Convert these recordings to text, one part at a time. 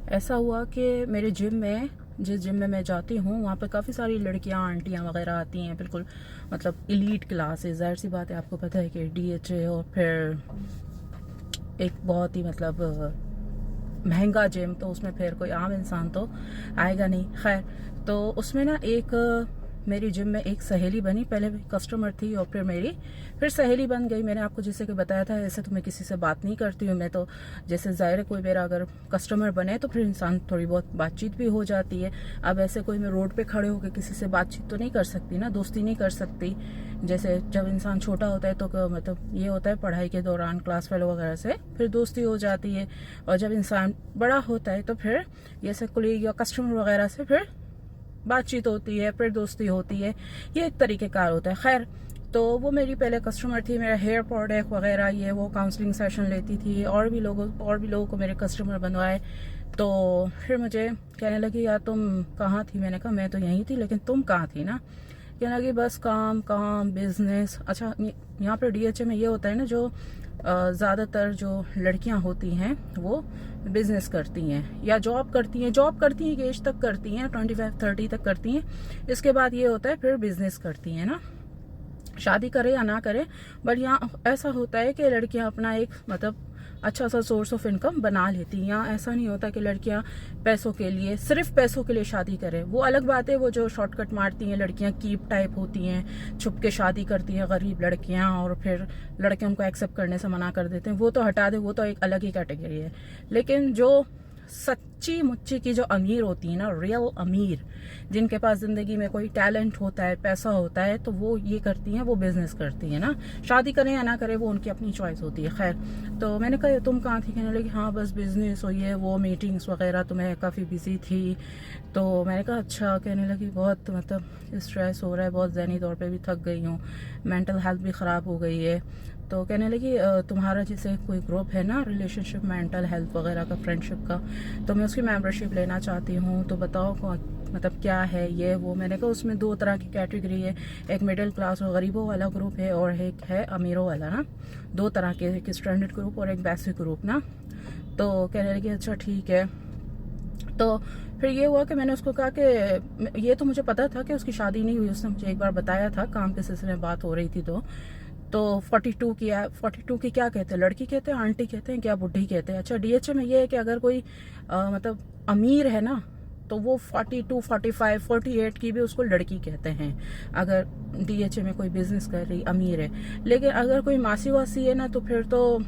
ऐसा हुआ कि मेरे जिम में, जिस जिम में मैं जाती हूँ, वहाँ पर काफ़ी सारी लड़कियाँ आंटियाँ वगैरह आती हैं, बिल्कुल मतलब इलीट क्लासेस। जाहिर सी बात है, आपको पता है कि डीएचए और फिर एक बहुत ही मतलब महंगा जिम, तो उसमें फिर कोई आम इंसान तो आएगा नहीं। खैर, तो उसमें ना एक मेरी जिम में एक सहेली बनी। पहले कस्टमर थी और फिर सहेली बन गई। मैंने आपको जैसे कि बताया था, ऐसे तो मैं किसी से बात नहीं करती हूँ। मैं तो जैसे ज़ाहिर है, कोई मेरा अगर कस्टमर बने तो फिर इंसान थोड़ी बहुत बातचीत भी हो जाती है। अब ऐसे कोई मैं रोड पे खड़े होकर किसी से बातचीत तो नहीं कर सकती ना, दोस्ती नहीं कर सकती। जैसे जब इंसान छोटा होता है तो मतलब ये होता है, पढ़ाई के दौरान क्लास फेलो वगैरह से फिर दोस्ती हो जाती है, और जब इंसान बड़ा होता है तो फिर जैसे कोलीग या कस्टमर वगैरह से फिर बातचीत होती है, फिर दोस्ती होती है। ये एक तरीक़ेकार होता है। खैर, तो वो मेरी पहले कस्टमर थी। मेरा हेयर प्रोडक्ट वगैरह ये वो काउंसलिंग सेशन लेती थी, और भी लोगों को मेरे कस्टमर बनवाए। तो फिर मुझे कहने लगी, यार तुम कहाँ थी? मैंने कहा मैं तो यहीं थी, लेकिन तुम कहाँ थी ना? कहने लगी बस काम काम बिजनेस। अच्छा, यहाँ पर डीएचए में ये होता है ना, जो ज़्यादातर जो लड़कियां होती हैं वो बिजनेस करती हैं या जॉब करती हैं कि एज तक करती हैं, 25-30 तक करती हैं। इसके बाद ये होता है फिर बिजनेस करती हैं ना, शादी करे या ना करे। बट यहाँ ऐसा होता है कि लड़कियां अपना एक मतलब अच्छा सा सोर्स ऑफ इनकम बना लेती हैं। यहाँ ऐसा नहीं होता कि लड़कियां पैसों के लिए, सिर्फ पैसों के लिए शादी करें। वो अलग बात है, वो जो शॉर्टकट मारती हैं लड़कियां, कीप टाइप होती हैं, छुप के शादी करती हैं गरीब लड़कियां, और फिर लड़के उनको एक्सेप्ट करने से मना कर देते हैं। वो तो हटा दे, वो तो एक अलग ही कैटेगरी है। लेकिन जो सच्ची मुच्ची की जो अमीर होती है ना, रियल अमीर, जिनके पास जिंदगी में कोई टैलेंट होता है, पैसा होता है, तो वो ये करती हैं, वो बिजनेस करती हैं ना। शादी करें या ना करें वो उनकी अपनी चॉइस होती है। खैर, तो मैंने कहा तुम कहाँ थी? कहने लगी हाँ बस बिजनेस हो, ये वो मीटिंग्स वगैरह, तो मैं काफ़ी बिजी थी। तो मैंने कहा अच्छा। कहने लगी बहुत मतलब स्ट्रेस हो रहा है, बहुत ज़हनी तौर पे भी थक गई हूँ, मेंटल हेल्थ भी ख़राब हो गई है। तो कहने लगी तुम्हारा जैसे कोई ग्रुप है ना, रिलेशनशिप मेंटल हेल्थ वगैरह का, फ्रेंडशिप का, तो मैं उसकी मेंबरशिप लेना चाहती हूँ, तो बताओ मतलब क्या है ये वो। मैंने कहा उसमें 2 तरह की कैटेगरी है, एक मिडिल क्लास और गरीबों वाला ग्रुप है, और एक है अमीरों वाला ना। 2 तरह के, एक स्टैंडर्ड ग्रुप और एक बेसिक ग्रुप ना। तो कहने लगी अच्छा ठीक है। तो फिर ये हुआ कि मैंने उसको कहा कि ये तो मुझे पता था कि उसकी शादी नहीं हुई, उसने मुझे एक बार बताया था, काम के सिलसिले में बात हो रही थी। तो 42 की क्या कहते हैं, लड़की कहते हैं, आंटी कहते हैं, क्या बुढ़ी कहते हैं? अच्छा, डीएचए में ये है कि अगर कोई मतलब अमीर है ना, तो वो 42, 45, 48 की भी उसको लड़की कहते हैं, अगर डीएचए में कोई बिजनेस कर रही अमीर है। लेकिन अगर कोई मासी वासी है ना, तो फिर तो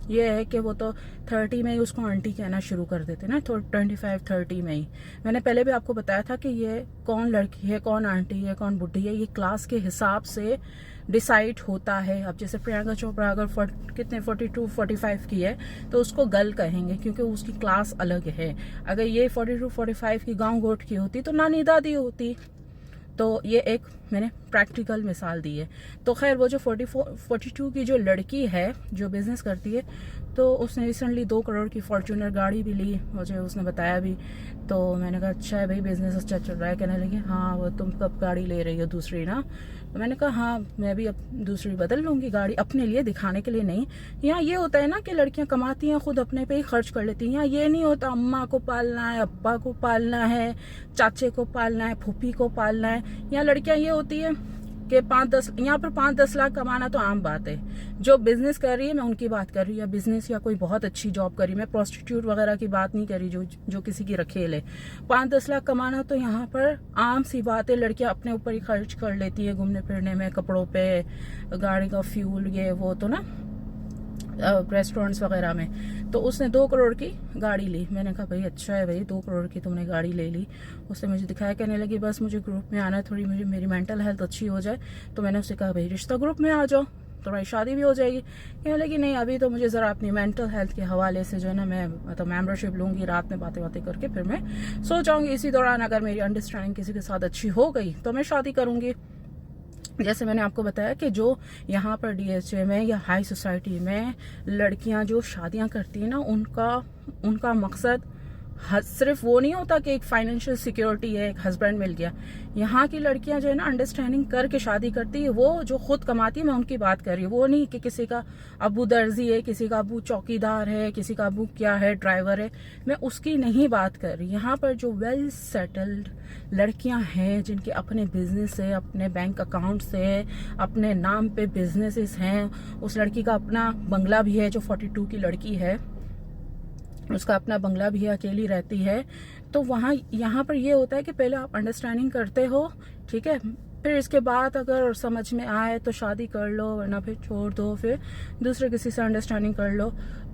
ये है कि वो तो 30 में ही उसको आंटी कहना शुरू कर देते ना, तो 25-30 में ही। मैंने पहले भी आपको बताया था कि ये कौन लड़की है, कौन आंटी है, कौन बुढ़ी है, ये क्लास के हिसाब से डिसाइड होता है। अब जैसे प्रियंका चोपड़ा अगर 42-45 की है, तो उसको गर्ल कहेंगे, क्योंकि उसकी क्लास अलग है। अगर ये 42-45 की गाँव गोट की होती तो नानी दादी होती। तो ये एक मैंने प्रैक्टिकल मिसाल दी है। तो खैर, वो जो 42 की जो लड़की है जो बिजनेस करती है, तो उसने रिसेंटली 2 करोड़ की फॉर्च्यूनर गाड़ी भी ली, मुझे उसने बताया भी। तो मैंने कहा अच्छा है भाई, बिजनेस अच्छा चल रहा है? कहने लगी हाँ, वो तुम कब गाड़ी ले रही हो दूसरी ना? तो मैंने कहा हाँ, मैं भी अब दूसरी बदल लूंगी गाड़ी, अपने लिए, दिखाने के लिए नहीं। यहाँ ये होता है ना कि लड़कियां कमाती हैं, खुद अपने पे ही खर्च कर लेती हैं। यहाँ ये नहीं होता अम्मा को पालना है, अब्बा को पालना है, चाचे को पालना है, फूफी को पालना है। यहाँ लड़कियां ये होती है कि 5-10, यहाँ पर 5-10 लाख कमाना तो आम बात है। जो बिजनेस कर रही है, मैं उनकी बात कर रही हूँ, या बिजनेस या कोई बहुत अच्छी जॉब कर रही है, मैं प्रोस्टिट्यूट वगैरह की बात नहीं कर रही जो किसी की रखेल है। 5-10 लाख कमाना तो यहाँ पर आम सी बात है। लड़कियां अपने ऊपर ही खर्च कर लेती है, घूमने फिरने में, कपड़ों पे, गाड़ी का फ्यूल, ये वो, तो ना रेस्टोरेंट्स वगैरह में। तो उसने 2 करोड़ की गाड़ी ली। मैंने कहा भाई अच्छा है भाई, 2 करोड़ की तुमने गाड़ी ले ली। उसने मुझे दिखाया, कहने लगी बस मुझे ग्रुप में आना है, थोड़ी मेरी मेंटल हेल्थ अच्छी हो जाए। तो मैंने उससे कहा भाई रिश्ता ग्रुप में आ जाओ, तुम्हारी शादी भी हो जाएगी। कहने लगी नहीं, अभी तो मुझे ज़रा अपनी मेंटल हेल्थ के हवाले से जो है ना, मैं मतलब मेंबरशिप लूंगी, रात में बातें बातें करके फिर मैं सो जाऊंगी। इसी दौरान अगर मेरी अंडरस्टैंडिंग किसी के साथ अच्छी हो गई तो मैं शादी करूंगी। जैसे मैंने आपको बताया कि जो यहाँ पर डीएचए में या हाई सोसाइटी में लड़कियां जो शादियां करती हैं ना, उनका मकसद सिर्फ वो नहीं होता कि एक फाइनेंशियल सिक्योरिटी है, एक हस्बैंड मिल गया। यहाँ की लड़कियां जो है ना अंडरस्टैंडिंग करके शादी करती है, वो जो खुद कमाती है, मैं उनकी बात कर रही हूँ। वो नहीं कि किसी का अबू दर्जी है, किसी का अबू चौकीदार है, किसी का अबू क्या है, ड्राइवर है, मैं उसकी नहीं बात कर रही। यहाँ पर जो वेल सेटल्ड लड़कियां हैं, जिनके अपने बिजनेस है, अपने बैंक अकाउंट्स है, अपने नाम पे बिजनेसेस हैं, उस लड़की का अपना बंगला भी है, जो 42 की लड़की है उसका अपना बंगला भी है, अकेली रहती है। तो वहाँ यहाँ पर ये होता है कि पहले आप अंडरस्टैंडिंग करते हो, ठीक है, फिर इसके बाद अगर समझ में आए तो शादी कर लो, वरना फिर छोड़ दो, फिर दूसरे किसी से अंडरस्टैंडिंग कर लो।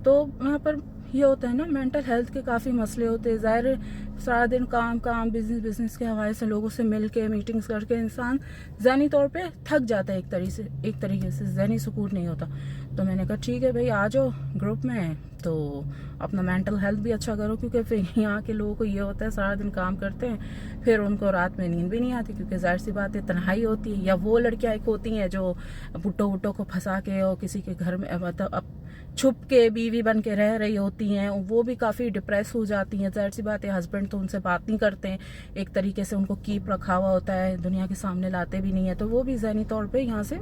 तो वहाँ पर ये होता है ना, मेंटल हेल्थ के काफ़ी मसले होते हैं। ज़ाहिर सारा दिन काम बिजनेस के हवाले से लोगों से मिल के मीटिंग्स करके इंसान ज़हनी तौर पे थक जाता है, एक तरीके से ज़हनी सुकून नहीं होता। तो मैंने कहा ठीक है भाई, आ जाओ ग्रुप में, तो अपना मेंटल हेल्थ भी अच्छा करो, क्योंकि फिर यहाँ के लोगों को ये होता है सारा दिन काम करते हैं, फिर उनको रात में नींद भी नहीं आती, क्योंकि जाहिर सी बात है तन्हाई होती है। या वो लड़कियाँ एक होती हैं जो भुट्टो को फंसा के और किसी के घर में मतलब छुप के बीवी बन के रह रही होती हैं, वो भी काफ़ी डिप्रेस हो जाती हैं। जाहिर सी बात है हस्बैंड तो उनसे बात नहीं करते हैं, एक तरीके से उनको कीप रखा हुआ होता है, दुनिया के सामने लाते भी नहीं है, तो वो भी ज़हनी तौर पे यहाँ से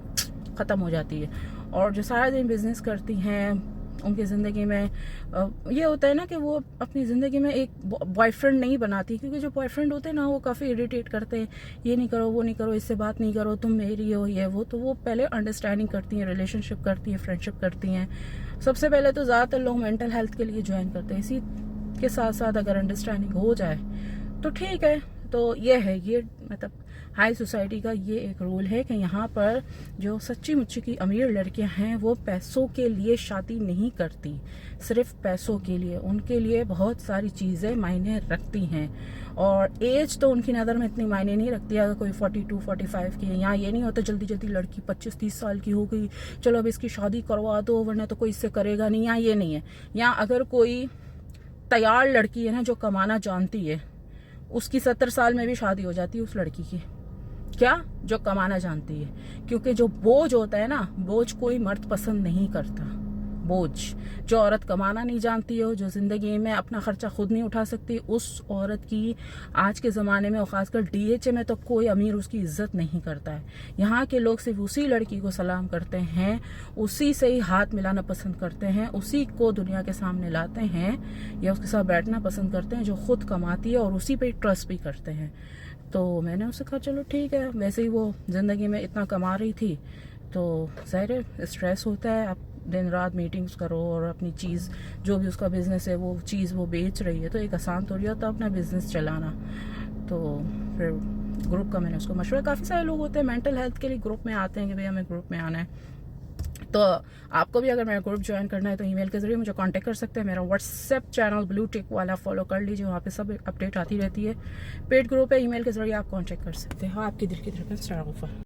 ख़त्म हो जाती है। और जो सारा दिन बिजनेस करती हैं, उनकी ज़िंदगी में ये होता है ना कि वो अपनी ज़िंदगी में एक बॉयफ्रेंड नहीं बनाती, क्योंकि जो बॉयफ्रेंड होते हैं ना वो काफ़ी इरिटेट करते हैं, ये नहीं करो, वो नहीं करो, इससे बात नहीं करो, तुम मेरी हो, ये वो। तो वो पहले अंडरस्टैंडिंग करती हैं, रिलेशनशिप करती हैं, फ्रेंडशिप करती हैं। सबसे पहले तो ज़्यादातर लोग मेंटल हेल्थ के लिए ज्वाइन करते हैं, इसी के साथ साथ अगर अंडरस्टैंडिंग हो जाए तो ठीक है। तो ये है, ये मतलब हाई सोसाइटी का ये एक रूल है कि यहाँ पर जो सच्ची मुच्ची की अमीर लड़कियाँ हैं वो पैसों के लिए शादी नहीं करती, सिर्फ पैसों के लिए। उनके लिए बहुत सारी चीज़ें मायने रखती हैं, और एज तो उनकी नज़र में इतनी मायने नहीं रखती। अगर कोई 42-45 की है, यहाँ ये नहीं होता जल्दी जल्दी लड़की 25-30 साल की हो गई, चलो अब इसकी शादी करवा दो वरना तो कोई इससे करेगा नहीं। यहाँ ये नहीं है। यहाँ अगर कोई तैयार लड़की है ना, जो कमाना जानती है, उसकी 70 साल में भी शादी हो जाती है उस लड़की की। क्या? जो कमाना जानती है। क्योंकि जो बोझ होता है ना, बोझ कोई मर्द पसंद नहीं करता। बोझ जो औरत कमाना नहीं जानती हो, जो जिंदगी में अपना खर्चा खुद नहीं उठा सकती, उस औरत की आज के ज़माने में और ख़ासकर DHA में तो कोई अमीर उसकी इज्जत नहीं करता है। यहाँ के लोग सिर्फ उसी लड़की को सलाम करते हैं, उसी से ही हाथ मिलाना पसंद करते हैं, उसी को दुनिया के सामने लाते हैं या उसके साथ बैठना पसंद करते हैं जो खुद कमाती है, और उसी पे ट्रस्ट भी करते हैं। तो मैंने उससे कहा चलो ठीक है, वैसे ही वो ज़िंदगी में इतना कमा रही थी, तो ज़ाहिर स्ट्रेस होता है, आप दिन रात मीटिंग्स करो और अपनी चीज़ जो भी उसका बिज़नेस है वो चीज़ वो बेच रही है, तो एक आसान थोड़ी होता अपना बिज़नेस चलाना। तो फिर ग्रुप का मैंने उसको मशवरा, काफ़ी सारे लोग होते हैं मेंटल हेल्थ के लिए ग्रुप में आते हैं कि भाई हमें ग्रुप में आना है। तो आपको भी अगर मेरा ग्रुप ज्वाइन करना है तो ईमेल के जरिए मुझे कांटेक्ट कर सकते हैं। मेरा व्हाट्सएप चैनल ब्लू टिक वाला फॉलो कर लीजिए, वहाँ पे सब अपडेट आती रहती है। पेड ग्रुप है, ईमेल के जरिए आप कांटेक्ट कर सकते हैं। हाँ, आपकी दिल की धड़कन स्टार ऑफर।